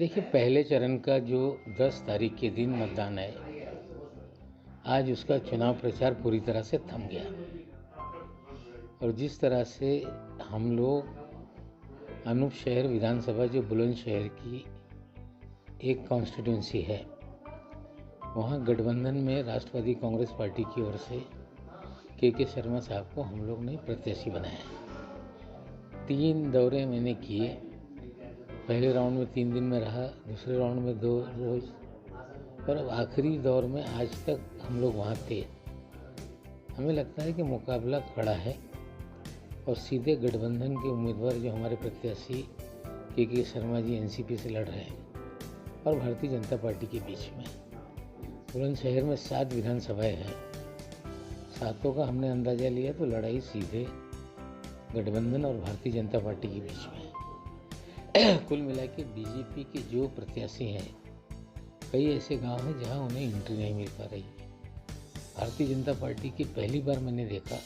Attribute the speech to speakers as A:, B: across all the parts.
A: देखिए, पहले चरण का जो 10 तारीख के दिन मतदान है, आज उसका चुनाव प्रचार पूरी तरह से थम गया। और जिस तरह से हम लोग अनूप शहर विधानसभा, जो बुलंदशहर की एक कॉन्स्टिट्यूंसी है, वहाँ गठबंधन में राष्ट्रवादी कांग्रेस पार्टी की ओर से के शर्मा साहब को हम लोग ने प्रत्याशी बनाया। 3 दौरे मैंने किए। पहले राउंड में 3 दिन में रहा, दूसरे राउंड में 2 रोज़, और अब आखिरी दौर में आज तक हम लोग वहाँ थे। हमें लगता है कि मुकाबला कड़ा है और सीधे गठबंधन के उम्मीदवार जो हमारे प्रत्याशी के शर्मा जी एनसीपी से लड़ रहे हैं और भारतीय जनता पार्टी के बीच में। बुलंदशहर में 7 विधानसभाएं हैं, सातों का हमने अंदाज़ा लिया तो लड़ाई सीधे गठबंधन और भारतीय जनता पार्टी के बीच में। कुल मिला के बीजेपी के जो प्रत्याशी हैं, कई ऐसे गांव हैं जहां उन्हें एंट्री नहीं मिल पा रही। भारतीय जनता पार्टी की पहली बार मैंने देखा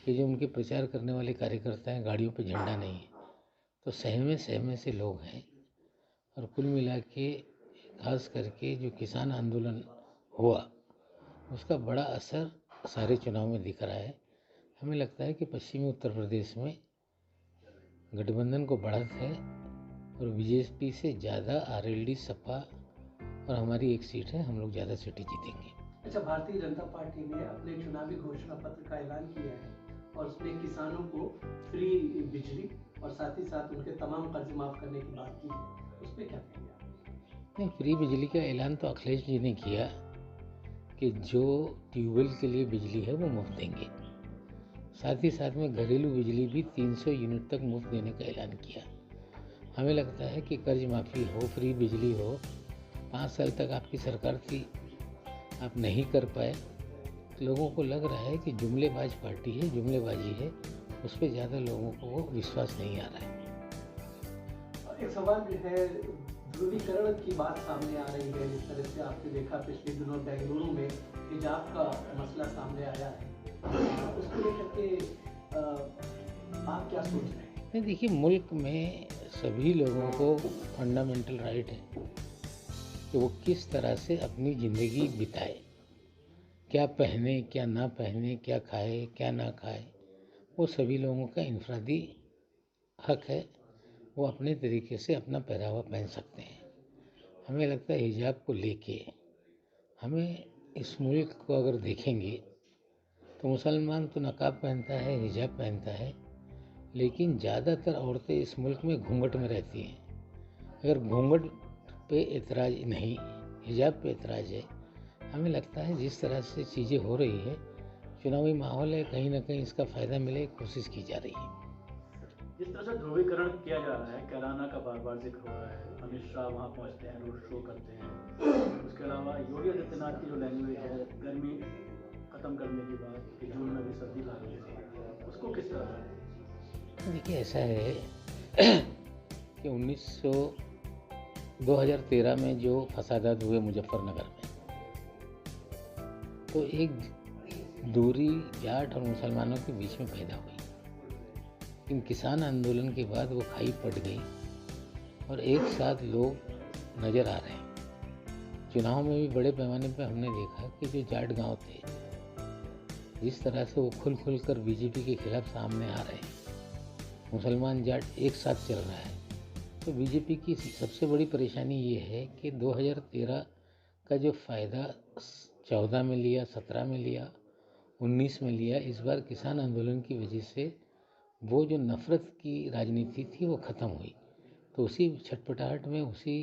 A: कि जो उनके प्रचार करने वाले कार्यकर्ता हैं, गाड़ियों पे झंडा नहीं है, तो सहमे से लोग हैं। और कुल मिला के खास करके जो किसान आंदोलन हुआ, उसका बड़ा असर सारे चुनाव में दिख रहा है। हमें लगता है कि पश्चिमी उत्तर प्रदेश में गठबंधन को बढ़त है और बीजेपी से ज़्यादा आरएलडी, सपा और हमारी एक सीट है, हम लोग ज़्यादा सीटें जीतेंगे।
B: अच्छा, भारतीय जनता पार्टी ने अपने चुनावी घोषणा पत्र का ऐलान किया है और उसमें किसानों को फ्री बिजली और साथ ही साथ उनके तमाम कर्ज माफ करने की बात की है, उस पर क्या कहेंगे आप?
A: नहीं, फ्री बिजली का ऐलान तो अखिलेश जी ने किया कि जो ट्यूबवेल के लिए बिजली है वो मुफ्त देंगे। साथ ही साथ में घरेलू बिजली भी 300 यूनिट तक मुफ्त देने का ऐलान किया। हमें लगता है कि कर्ज माफ़ी हो, फ्री बिजली हो, 5 साल तक आपकी सरकार थी, आप नहीं कर पाए। लोगों को लग रहा है कि जुमलेबाज पार्टी है, जुमलेबाजी है, उस पर ज़्यादा लोगों को विश्वास नहीं आ रहा है।
B: एक सवाल जो है, ध्रुवीकरण की बात सामने आ रही है। जिस तरह से आपने देखा पिछले दिनों बेंगलुरु में हिजाब का मसला सामने आया है, उसको लेकर के आप क्या सोच रहे हैं?
A: नहीं, देखिए, मुल्क में सभी लोगों को फंडामेंटल राइट है कि वो किस तरह से अपनी ज़िंदगी बिताए, क्या पहने, क्या ना पहने, क्या खाए, क्या ना खाए, वो सभी लोगों का इनफरादी हक है। वो अपने तरीके से अपना पहनावा पहन सकते हैं। हमें लगता है हिजाब को लेके हमें इस मुल्क को अगर देखेंगे तो मुसलमान तो नकाब पहनता है, हिजाब पहनता है, लेकिन ज़्यादातर औरतें इस मुल्क में घूंघट में रहती हैं। अगर घूंघट पे एतराज़ नहीं, हिजाब पे एतराज़ है। हमें लगता है जिस तरह से चीज़ें हो रही है, चुनावी माहौल है, कहीं ना कहीं इसका फ़ायदा मिले, कोशिश की जा रही है।
C: जिस तरह से ध्रुवीकरण किया जा रहा है, कैराना का बार बार जिक्र हो रहा है, अमित शाह वहाँ पहुँचते हैं, रोड शो करते हैं। उसके अलावा योगी आदित्यनाथ की जो लैंग्वेज है, गर्मी खत्म करने की बात कि जून में भी सर्दी लागू है, उसको किस तरह?
A: देखिए, ऐसा है कि 2013 में जो फसादात हुए मुजफ्फरनगर में, तो एक दूरी जाट और मुसलमानों के बीच में पैदा हुई। इन किसान आंदोलन के बाद वो खाई पड़ गई और एक साथ लोग नज़र आ रहे हैं। चुनाव में भी बड़े पैमाने पर हमने देखा कि जो जाट गांव थे, जिस तरह से वो खुल कर बीजेपी के खिलाफ सामने आ रहे हैं, मुसलमान जाट एक साथ चल रहा है। तो बीजेपी की सबसे बड़ी परेशानी ये है कि 2013 का जो फ़ायदा 14 में लिया, 17 में लिया, 19 में लिया, इस बार किसान आंदोलन की वजह से वो जो नफ़रत की राजनीति थी वो ख़त्म हुई। तो उसी छटपटाहट में, उसी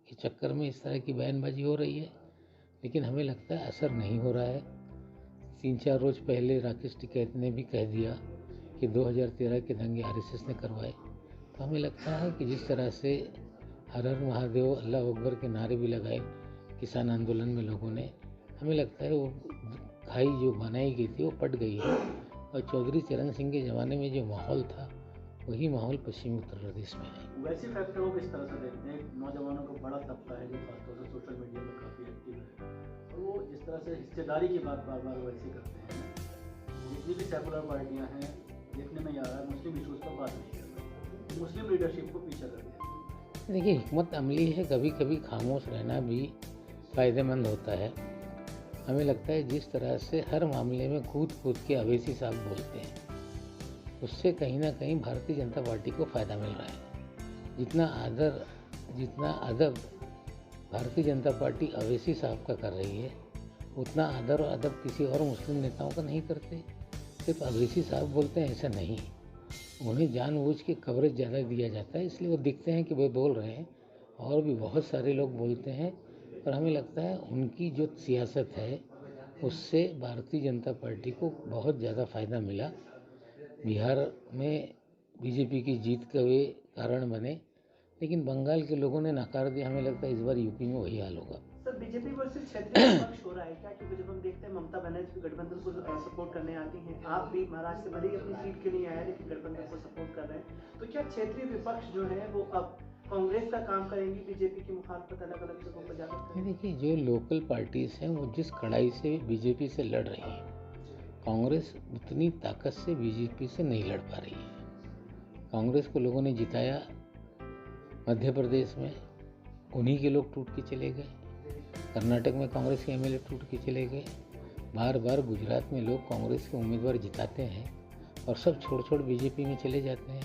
A: के चक्कर में इस तरह की बयानबाजी हो रही है, लेकिन हमें लगता है असर नहीं हो रहा है। 3-4 रोज़ पहले राकेश टिकैत ने भी कह दिया कि 2013 के दंगे आरएसएस ने करवाए। तो हमें लगता है कि जिस तरह से हर हर महादेव, अल्लाह अकबर के नारे भी लगाए किसान आंदोलन में लोगों ने, हमें लगता है वो खाई जो बनाई गई थी वो पट गई है। और चौधरी चरण सिंह के ज़माने में जो माहौल था, वही माहौल पश्चिमी उत्तर प्रदेश में है।
C: वैसे फैक्टर को किस तरह से देखते हैं? नौजवानों का बड़ा तबका है जो खासतौर से सोशल मीडिया में काफ़ी एक्टिव है, और वो जिस तरह से हिस्सेदारी की बात बार बार वैसे करते हैं। जितनी भी सेकुलर पार्टियां हैं, देखने में आ रहा है मुस्लिम इशूज़ पर बात नहीं कर रही, मुस्लिम लीडरशिप को पीछे कर दिया।
A: देखिए, हिकमत अमली है, कभी कभी खामोश रहना भी फ़ायदेमंद होता है। हमें लगता है जिस तरह से हर मामले में कूद कूद के अवैसी साहब बोलते हैं, उससे कहीं ना कहीं भारतीय जनता पार्टी को फ़ायदा मिल रहा है। जितना अदब भारतीय जनता पार्टी अवैसी साहब का कर रही है, उतना आदर और अदब किसी और मुस्लिम नेताओं का नहीं करते। सिर्फ अवैसी साहब बोलते हैं ऐसा नहीं, उन्हें जानबूझ के कवरेज ज़्यादा दिया जाता है, इसलिए वो दिखते हैं कि वे बोल रहे हैं। और भी बहुत सारे लोग बोलते हैं, और हमें लगता है उनकी जो सियासत है उससे भारतीय जनता पार्टी को बहुत ज़्यादा फ़ायदा मिला। बिहार में बीजेपी की जीत का वे कारण बने, लेकिन बंगाल के लोगों ने नकार दिया। हमें लगता है इस बार यूपी में वही हाल होगा।
B: सर, बीजेपी वर्सेस क्षेत्रीय विपक्ष हो रहा है क्या? क्योंकि जब हम देखते हैं ममता बनर्जी गठबंधन को सपोर्ट करने आती हैं, आप भी महाराष्ट्र से भले ही अपनी सीट के लिए आए लेकिन गठबंधन को सपोर्ट कर रहे हैं, तो क्या क्षेत्रीय विपक्ष जो है वो अब कांग्रेस का काम करेंगी, बीजेपी की मुखालफत अलग अलग जगहों पर जाकर करेंगी?
A: देखिए, जो लोकल पार्टीज हैं वो जिस कड़ाई से बीजेपी से लड़ रही हैं, कांग्रेस उतनी ताकत से बीजेपी से नहीं लड़ पा रही है। कांग्रेस को लोगों ने जिताया मध्य प्रदेश में, उन्हीं के लोग टूट के चले गए। कर्नाटक में कांग्रेस के एमएलए टूट के चले गए। बार बार गुजरात में लोग कांग्रेस के उम्मीदवार जिताते हैं और सब छोड़ बीजेपी में चले जाते हैं।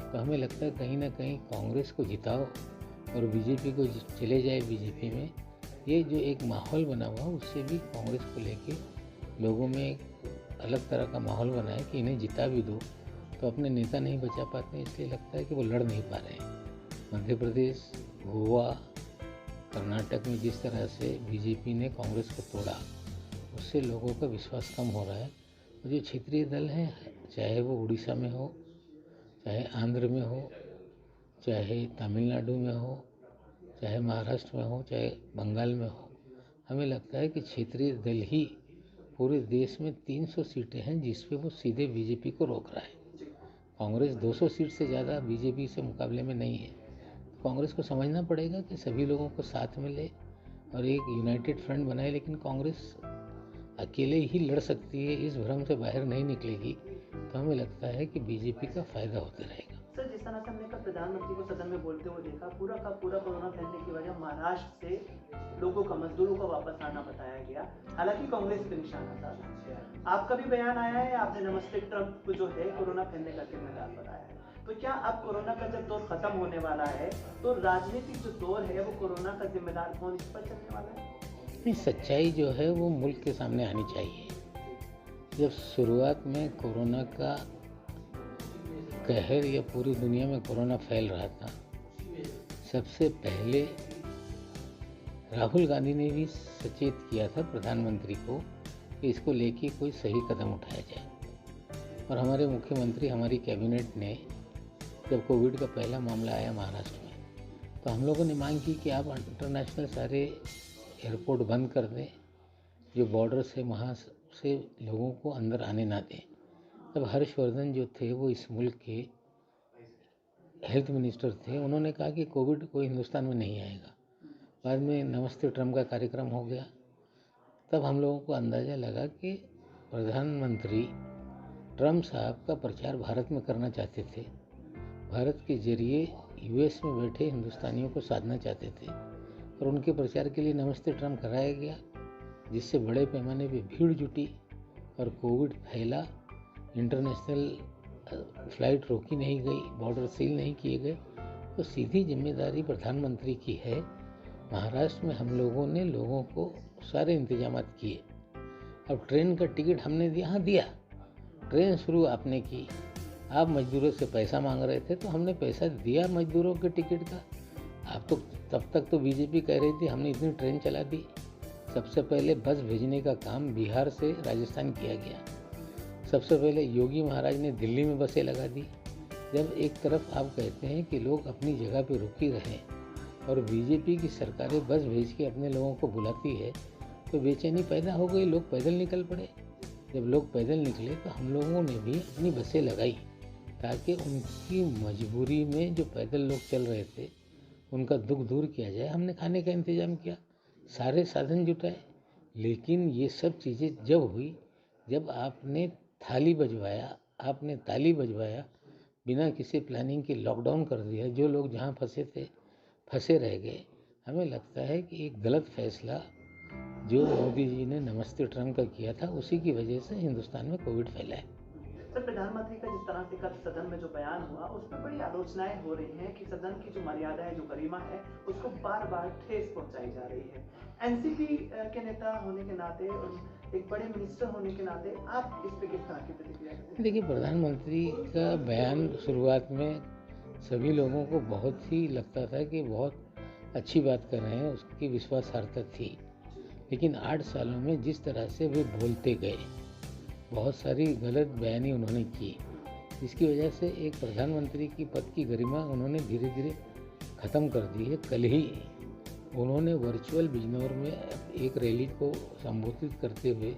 A: तो हमें लगता है कहीं ना कहीं कांग्रेस को जिताओ और बीजेपी को चले जाए बीजेपी में। ये जो एक माहौल बना हुआ उससे भी कांग्रेस को लेके लोगों में एक अलग तरह का माहौल बना है कि इन्हें जिता भी दो तो अपने नेता नहीं बचा पाते हैं, इसलिए लगता है कि वो लड़ नहीं पा रहे हैं। मध्य प्रदेश, गोवा, कर्नाटक में जिस तरह से बीजेपी ने कांग्रेस को तोड़ा, उससे लोगों का विश्वास कम हो रहा है। और जो क्षेत्रीय दल हैं, चाहे वो उड़ीसा में हो, चाहे आंध्र में हो, चाहे तमिलनाडु में हो, चाहे महाराष्ट्र में हो, चाहे बंगाल में हो, हमें लगता है कि क्षेत्रीय दल ही पूरे देश में 300 सीटें हैं जिस पे वो सीधे बीजेपी को रोक रहा है। कांग्रेस 200 सीट से ज़्यादा बीजेपी से मुकाबले में नहीं है। कांग्रेस को समझना पड़ेगा कि सभी लोगों को साथ में ले और एक यूनाइटेड फ्रंट बनाए, लेकिन कांग्रेस अकेले ही लड़ सकती है, इस भ्रम से बाहर नहीं निकलेगी। तो हमें लगता है कि बीजेपी का फायदा होते रहेगा।
B: सर, जिस तरह से हमने कल प्रधानमंत्री को सदन में बोलते हुए देखा, पूरा का पूरा कोरोना फैलने की वजह महाराष्ट्र से लोगों का, मजदूरों का वापस आना बताया गया, हालांकि कांग्रेस पे निशाना था। आपका भी बयान आया है, आपने नमस्ते ट्रंप को जो है कोरोना फैलने का जिम्मेदार बताया है। तो क्या अब कोरोना का जब दौर खत्म होने वाला है तो राजनीतिक जो दौर है वो कोरोना का जिम्मेदार कौन, इस पर चलने वाला है?
A: नहीं, सच्चाई जो है वो मुल्क के सामने आनी चाहिए। जब शुरुआत में कोरोना का कहर या पूरी दुनिया में कोरोना फैल रहा था, सबसे पहले राहुल गांधी ने भी सचेत किया था प्रधानमंत्री को कि इसको लेके कोई सही कदम उठाया जाए। और हमारे मुख्यमंत्री, हमारी कैबिनेट ने जब कोविड का पहला मामला आया महाराष्ट्र में, तो हम लोगों ने मांग की कि आप इंटरनेशनल सारे एयरपोर्ट बंद कर दें, जो बॉर्डर से वहाँ से लोगों को अंदर आने ना दें। तब हर्षवर्धन जो थे वो इस मुल्क के हेल्थ मिनिस्टर थे, उन्होंने कहा कि कोविड कोई हिंदुस्तान में नहीं आएगा। बाद में नमस्ते ट्रंप का कार्यक्रम हो गया, तब हम लोगों को अंदाज़ा लगा कि प्रधानमंत्री ट्रंप साहब का प्रचार भारत में करना चाहते थे, भारत के जरिए यूएस में बैठे हिंदुस्तानियों को साधना चाहते थे, और उनके प्रचार के लिए नमस्ते ट्रंप कराया गया, जिससे बड़े पैमाने पे भीड़ जुटी और कोविड फैला। इंटरनेशनल फ्लाइट रोकी नहीं गई, बॉर्डर सील नहीं किए गए। तो सीधी जिम्मेदारी प्रधानमंत्री की है। महाराष्ट्र में हम लोगों ने लोगों को सारे इंतजाम किए। अब ट्रेन का टिकट हमने दिया, हाँ दिया, ट्रेन शुरू आपने की, आप मजदूरों से पैसा मांग रहे थे तो हमने पैसा दिया मजदूरों के टिकट का। आप तो तब तक तो बीजेपी कह रही थी हमने इतनी ट्रेन चला दी। सबसे पहले बस भेजने का काम बिहार से राजस्थान किया गया। सबसे पहले योगी महाराज ने दिल्ली में बसें लगा दी। जब एक तरफ आप कहते हैं कि लोग अपनी जगह पे रुकी रहें और बीजेपी की सरकारें बस भेज के अपने लोगों को बुलाती है, तो बेचैनी पैदा हो गई, लोग पैदल निकल पड़े। जब लोग पैदल निकले तो हम लोगों ने भी अपनी बसें लगाई ताकि उनकी मजबूरी में जो पैदल लोग चल रहे थे उनका दुख दूर किया जाए। हमने खाने का इंतज़ाम किया, सारे साधन जुटाए। लेकिन ये सब चीज़ें जब हुई, जब आपने थाली बजवाया, आपने ताली बजवाया, बिना किसी प्लानिंग के लॉकडाउन कर दिया, जो लोग जहाँ फंसे थे फंसे रह गए। हमें लगता है कि एक गलत फैसला जो मोदी जी ने नमस्ते ट्रम्प का किया था, उसी की वजह से हिंदुस्तान में कोविड फैला है।
D: सर, प्रधानमंत्री का जिस तरह से कल सदन में जो बयान हुआ उसमें बड़ी आलोचनाएं हो रही हैं कि सदन की जो मर्यादा है, जो गरिमा है, उसको बार बार ठेस पहुंचाई जा रही है। एनसीपी के नेता होने के नाते और एक बड़े मिनिस्टर होने के नाते आप इस पे किस तरह की प्रतिक्रिया करते हैं?
A: देखिए, प्रधानमंत्री का बयान शुरुआत में सभी लोगों को बहुत ही लगता था कि बहुत अच्छी बात कर रहे हैं, उसकी विश्वासार्हता थी। लेकिन 8 सालों में जिस तरह से वे बोलते गए, बहुत सारी गलत बयानी उन्होंने की, जिसकी वजह से एक प्रधानमंत्री की पद की गरिमा उन्होंने धीरे धीरे ख़त्म कर दी है। कल ही उन्होंने वर्चुअल बिजनौर में एक रैली को संबोधित करते हुए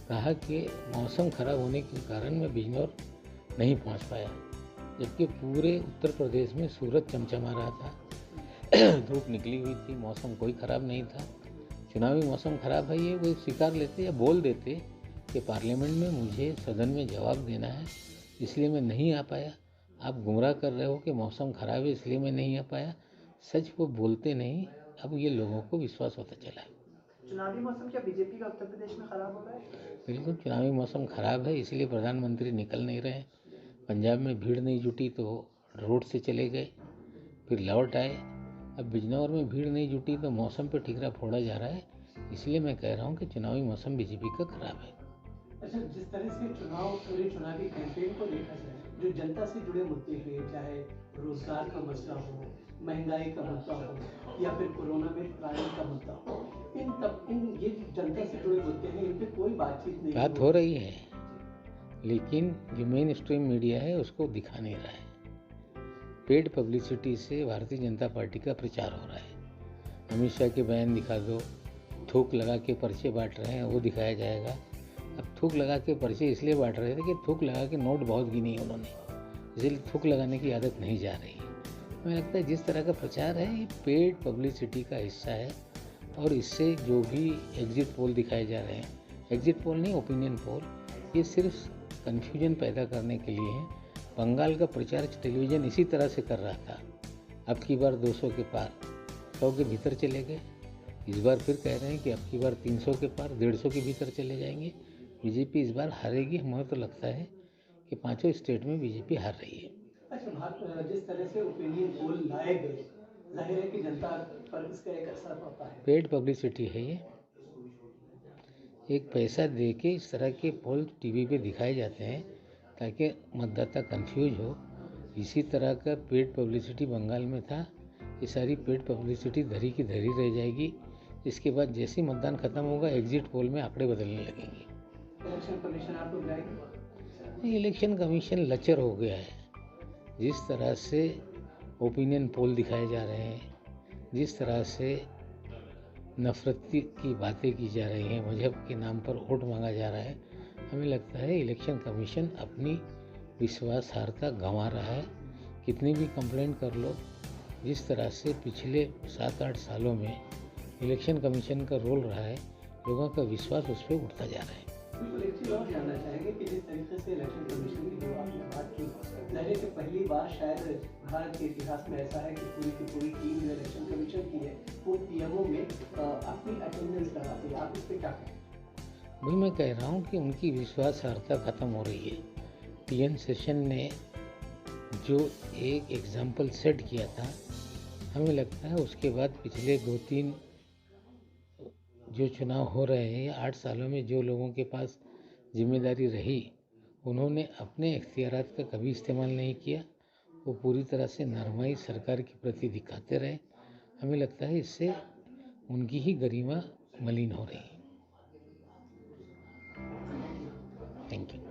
A: कहा कि मौसम खराब होने के कारण मैं बिजनौर नहीं पहुंच पाया, जबकि पूरे उत्तर प्रदेश में सूरज चमचमा रहा था, धूप निकली हुई थी, मौसम कोई ख़राब नहीं था। चुनावी मौसम ख़राब है, ये वो स्वीकार लेते या बोल देते कि पार्लियामेंट में मुझे सदन में जवाब देना है, इसलिए मैं नहीं आ पाया। आप गुमराह कर रहे हो कि मौसम ख़राब है इसलिए मैं नहीं आ पाया। सच वो बोलते नहीं, अब ये लोगों को विश्वास होता चला है।
D: चुनावी मौसम क्या बीजेपी का उत्तर प्रदेश में खराब हो रहा है?
A: बिल्कुल चुनावी मौसम ख़राब है, इसलिए प्रधानमंत्री निकल नहीं रहे। पंजाब में भीड़ नहीं जुटी तो रोड से चले गए, फिर लौट आए। अब बिजनौर में भीड़ नहीं जुटी तो मौसम पे ठिकरा फोड़ा जा रहा है। इसलिए मैं कह रहा हूँ कि चुनावी मौसम बीजेपी का खराब है।
B: अच्छा, जिस तरह से पूरे चुनावी कैंपेन को देखा जाए, जो जनता से जुड़े मुद्दे हैं, चाहे रोजगार का मसला हो, महंगाई का मुद्दा हो, या फिर कोरोना में त्राण का मुद्दा हो, इन ये जनता से जुड़े मुद्दे हैं, इन पे कोई बातचीत नहीं
A: बात हो रही है, लेकिन जो मेन स्ट्रीम मीडिया है उसको दिखा नहीं रहा है। पेड पब्लिसिटी से भारतीय जनता पार्टी का प्रचार हो रहा है। अमित शाह के बयान दिखा दो, थूक लगा के पर्चे बांट रहे हैं, वो दिखाया जाएगा। अब थूक लगा के पर्चे इसलिए बांट रहे थे कि थूक लगा के नोट बहुत गिनी है उन्होंने, इसलिए थूक लगाने की आदत नहीं जा रही है। मुझे लगता है जिस तरह का प्रचार है ये पेड पब्लिसिटी का हिस्सा है, और इससे जो भी एग्जिट पोल दिखाए जा रहे हैं, एग्जिट पोल नहीं, ओपिनियन पोल, ये सिर्फ कन्फ्यूजन पैदा करने के लिए है। बंगाल का प्रचार टेलीविज़न इसी तरह से कर रहा था। अब की बार 200 के पार, 100 के भीतर चले गए। इस बार फिर कह रहे हैं कि अब की बार 300 के पार, 150 के भीतर चले जाएंगे। बीजेपी इस बार हारेगी। हमें तो लगता है कि 5 स्टेट में बीजेपी हार रही है।
B: अच्छा, जिस तरह से ओपिनियन पोल लाए गए, जाहिर है कि जनता पर इसका एक असर होता है।
A: पेड पब्लिसिटी है ये, एक पैसा दे के इस तरह के पोल टीवी पे दिखाए जाते हैं ताकि मतदाता कंफ्यूज हो। इसी तरह का पेड पब्लिसिटी बंगाल में था। ये सारी पेड पब्लिसिटी धरी की धरी रह जाएगी। इसके बाद जैसे मतदान खत्म होगा, एग्जिट पोल में आंकड़े बदलने लगेंगे।
B: इलेक्शन कमीशन आप लोग जाएंगे?
A: इलेक्शन कमीशन लचर हो गया है। जिस तरह से ओपिनियन पोल दिखाए जा रहे हैं, जिस तरह से नफरत की बातें की जा रही हैं, मजहब के नाम पर वोट मांगा जा रहा है, हमें लगता है इलेक्शन कमीशन अपनी विश्वासार्हता गंवा रहा है। कितनी भी कंप्लेंट कर लो, जिस तरह से पिछले 7-8 सालों में इलेक्शन कमीशन का रोल रहा है, लोगों का विश्वास उस पर उठता जा रहा है।
B: बिल्कुल, एक चीज़ और जानना चाहेंगे कि जिस तरीके से इलेक्शन कमीशन की जो आपने बात की, जाहिर है कि पहली बार शायद भारत के इतिहास में ऐसा है कि पूरी की पूरी टीम जो इलेक्शन कमीशन की है वो पीएमओ में अपनी अटेंडेंस लगाती है। आप इस पर क्या कहें?
A: वही मैं कह रहा हूँ कि उनकी विश्वासार्हता ख़त्म हो रही है। टीएन सेशन ने जो एक एग्जाम्पल सेट किया था, हमें लगता है उसके बाद पिछले 2-3 जो चुनाव हो रहे हैं, 8 सालों में जो लोगों के पास जिम्मेदारी रही, उन्होंने अपने इख्तियारात का कभी इस्तेमाल नहीं किया। वो पूरी तरह से नरमाई सरकार के प्रति दिखाते रहे। हमें लगता है इससे उनकी ही गरिमा मलिन हो रही है। Thank you.